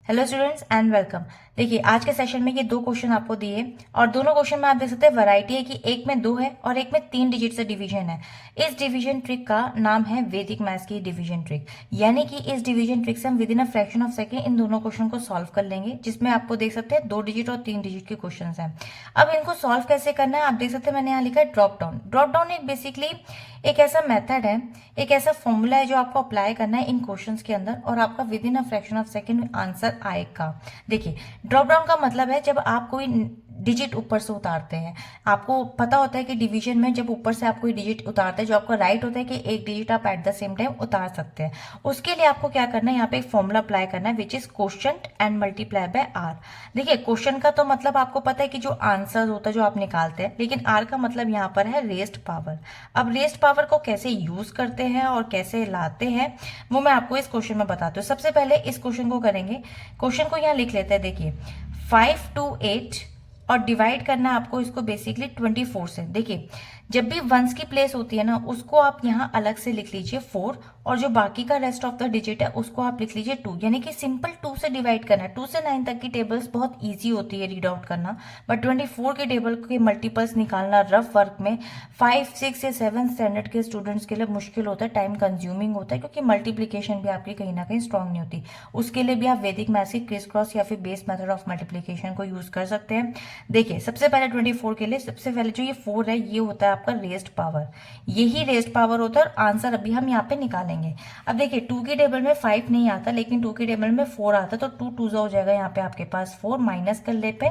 Hello students and welcome. देखिए आज के सेशन में ये दो क्वेश्चन आपको दिए और दोनों क्वेश्चन में आप देख सकते हैं वैरायटी है कि एक में 2 है और एक में 3 डिजिट से डिवीजन है। इस डिवीजन ट्रिक का नाम है वैदिक मैथ्स की डिवीजन ट्रिक, यानी कि इस डिवीजन ट्रिक से हम with in a fraction of second in दोनों क्वेश्चन को सॉल्व कर लेंगे, जिसमें आपको देख सकते हैं 2 डिजिट और 3 डिजिट के क्वेश्चन हैं। अब इनको सॉल्व कैसे करना है आप देख सकते हैं, मैंने यहाँ लिखा है ड्रॉप डाउन। ड्रॉप डाउन एक बेसिकली एक ऐसा मेथड है, एक ऐसा फॉर्मूला है जो आपको अप्लाई करना है इन क्वेश्चंस के अंदर और आपका with in a fraction of second answer आएगा। देखिए ड्रॉप डाउन का मतलब है जब आप कोई डिजिट ऊपर से उतारते हैं। आपको पता होता है कि डिवीजन में जब ऊपर से आप कोई डिजिट उतारते हैं, जो आपको राइट होता है कि एक डिजिट आप एट द सेम टाइम उतार सकते हैं, उसके लिए आपको क्या करना है, यहाँ पे एक फॉर्मूला अप्लाई करना है which is quotient and multiply by R. देखिए क्वेश्चन का तो मतलब आपको पता है कि जो आंसर होता है जो आप निकालते हैं, लेकिन आर का मतलब यहाँ पर है रेस्ड पावर। अब रेस्ड पावर को कैसे यूज करते हैं और कैसे लाते हैं वो मैं आपको इस क्वेश्चन में बताती हूँ। सबसे पहले इस क्वेश्चन को करेंगे, क्वेश्चन को यहाँ लिख लेते हैं। देखिए 5 to 8 और डिवाइड करना है आपको इसको बेसिकली 24 से। देखिए जब भी वंस की प्लेस होती है ना, उसको आप यहाँ अलग से लिख लीजिए 4 और जो बाकी का रेस्ट ऑफ द डिजिट है उसको आप लिख लीजिए 2, यानी कि सिंपल 2 से डिवाइड करना है। 2 से 9 तक की टेबल्स बहुत इजी होती है रीड आउट करना, बट 24 की टेबल के मल्टीपल्स निकालना रफ वर्क में 5, 6 या 7 स्टैंडर्ड के स्टूडेंट्स के लिए मुश्किल होता है, टाइम कंज्यूमिंग होता है, क्योंकि मल्टीप्लीकेशन भी आपकी कहीं ना कहीं स्ट्रांग नहीं होती। उसके लिए भी आप वैदिक मैथ्स की क्रिस क्रॉस या फिर बेस मेथड ऑफ मल्टीप्लीकेशन को यूज कर सकते हैं। देखिए सबसे पहले 24 के लिए सबसे पहले जो ये 4 है ये होता है आपका रेस्ड पावर, यही रेस्ड पावर होता है और आंसर अभी हम यहाँ पे निकालेंगे। अब देखिए 2 की टेबल में 5 नहीं आता, लेकिन 2 की टेबल में 4 आता, तो 2 2 हो जाएगा यहाँ पे आपके पास 4, माइनस कर ले पे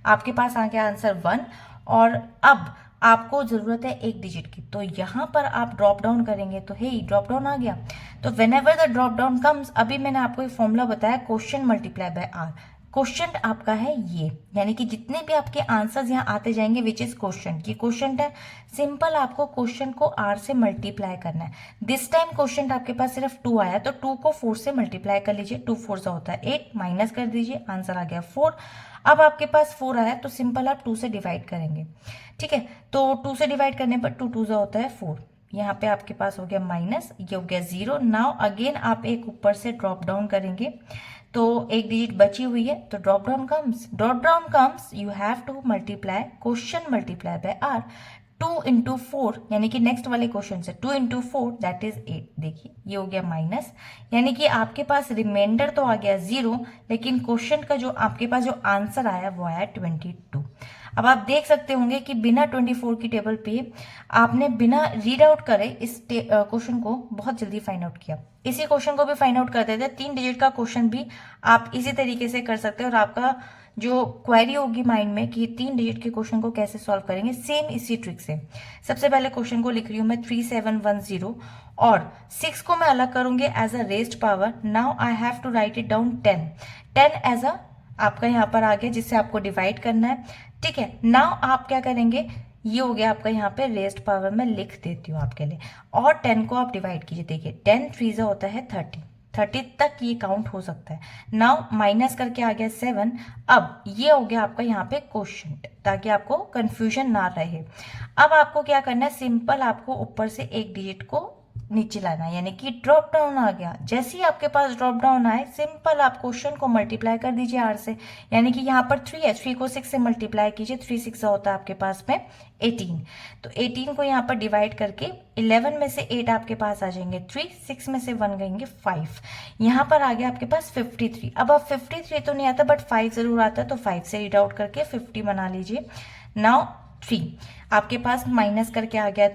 आपके पास आ गया आंसर 1। और अब आपको जरूरत है एक डिजिट की, तो यहाँ पर आप ड्रॉप डाउन करेंगे तो हे ड्रॉप डाउन आ गया। तो whenever the drop down comes, अभी मैंने आपको एक फॉर्मूला बताया quotient multiply by R. Quotient आपका है ये, यानी कि जितने भी आपके आंसर्स यहाँ आते जाएंगे विच इज क्वोशंट, ये क्वोशंट है। सिंपल आपको क्वोशंट को आर से मल्टीप्लाई करना है। दिस टाइम क्वोशंट आपके पास सिर्फ 2 आया, तो 2 को 4 से मल्टीप्लाई कर लीजिए। 2 4 से होता है 8, माइनस कर दीजिए, आंसर आ गया 4। अब आपके पास 4 आया तो सिंपल आप 2 से डिवाइड करेंगे, ठीक है। तो 2 से डिवाइड करने पर 2 2 होता है 4, यहाँ पे आपके पास हो गया माइनस, ये हो गया 0। नाउ अगेन आप एक ऊपर से ड्रॉप डाउन करेंगे, तो एक डिजिट बची हुई है, तो drop down comes you have to multiply quotient multiply by R. 2 into 4 यानी कि नेक्स्ट वाले क्वेश्चन से 2 इंटू 4 दैट इज 8। देखिए ये हो गया माइनस, यानी कि आपके पास रिमाइंडर तो आ गया 0, लेकिन क्वेश्चन का जो आपके पास जो आंसर आया वो आया 22। अब आप देख सकते होंगे कि बिना 24 की टेबल पे आपने बिना रीड आउट करे इस क्वेश्चन को बहुत जल्दी फाइंड आउट किया। इसी क्वेश्चन को भी फाइंड आउट कर देते हैं, 3 डिजिट का क्वेश्चन भी आप इसी तरीके से कर सकते हैं और आपका जो क्वेरी होगी माइंड में कि 3 डिजिट के क्वेश्चन को कैसे सॉल्व करेंगे, सेम इसी ट्रिक से। सबसे पहले क्वेश्चन को लिख रही हूं मैं 3710 और 6 को मैं अलग करूंगी as a raised power. Now I have to write it down 10 as a आपका यहाँ पर आ गया जिससे आपको डिवाइड करना है, ठीक है। नाउ आप क्या करेंगे, ये हो गया आपका यहाँ पे रेस्ट पावर में लिख देती हूँ आपके लिए, और 10 को आप डिवाइड कीजिए। देखिए 10 3 होता है 30 तक ये काउंट हो सकता है। नाउ माइनस करके आ गया 7। अब ये हो गया आपका यहाँ पे क्वोशंट, ताकि आपको कंफ्यूजन ना रहे। अब आपको क्या करना है, सिंपल आपको ऊपर से एक डिजिट को नीचे लाना है, यानी कि ड्रॉप डाउन आ गया। जैसे ही आपके पास ड्रॉप डाउन आए सिंपल आप क्वेश्चन को मल्टीप्लाई कर दीजिए आर से, यानी कि यहाँ पर 3 है, 3 को 6 से मल्टीप्लाई कीजिए। 3 6 होता है आपके पास में 18, तो 18 को यहाँ पर डिवाइड करके 11 में से 8 आपके पास आ जाएंगे 3, 6 में से 1 गएंगे 5, यहाँ पर आ गया आपके पास 53। अब 53 तो नहीं आता बट 5 जरूर आता है, तो 5 से रीड आउट करके 50 बना लीजिए। नाउ 3 आपके पास माइनस करके आ गया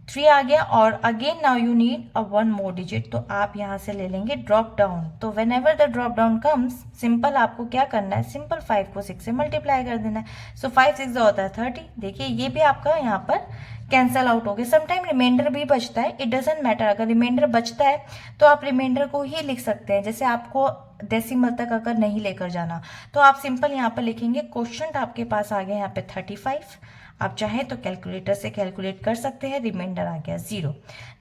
3 आ गया, और again now you need a 1 more digit, तो आप यहां से ले लेंगे ड्रॉप डाउन। तो whenever the drop down comes simple आपको क्या करना है, सिंपल 5 को 6 से मल्टीप्लाई कर देना है। सो 5 6 होता है 30। देखिए ये भी आपका यहाँ पर कैंसल आउट हो गया। समटाइम रिमाइंडर भी बचता है, इट डजेंट मैटर। अगर रिमाइंडर बचता है तो आप रिमाइंडर को ही लिख सकते हैं, जैसे आपको डेसिमल तक अगर नहीं लेकर जाना तो आप सिंपल यहाँ पर लिखेंगे क्वोशंट आपके पास आ गया यहाँ पे 35। आप चाहे तो कैलकुलेटर से कैलकुलेट कर सकते हैं, रिमाइंडर आ गया 0।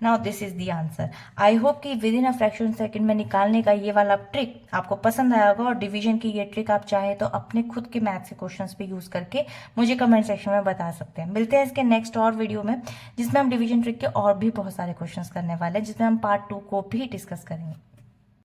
Now this is the answer. I hope कि within a fraction second में निकालने का ये वाला ट्रिक आपको पसंद आया होगा, और डिवीजन की ये ट्रिक आप चाहे तो अपने खुद के मैथ्स के क्वेश्चंस पे यूज करके मुझे कमेंट सेक्शन में बता सकते हैं। मिलते हैं इसके नेक्स्ट और वीडियो में, जिसमें हम डिवीजन ट्रिक के और भी बहुत सारे क्वेश्चंस करने वाले हैं, जिसमें हम पार्ट 2 को भी डिस्कस करेंगे।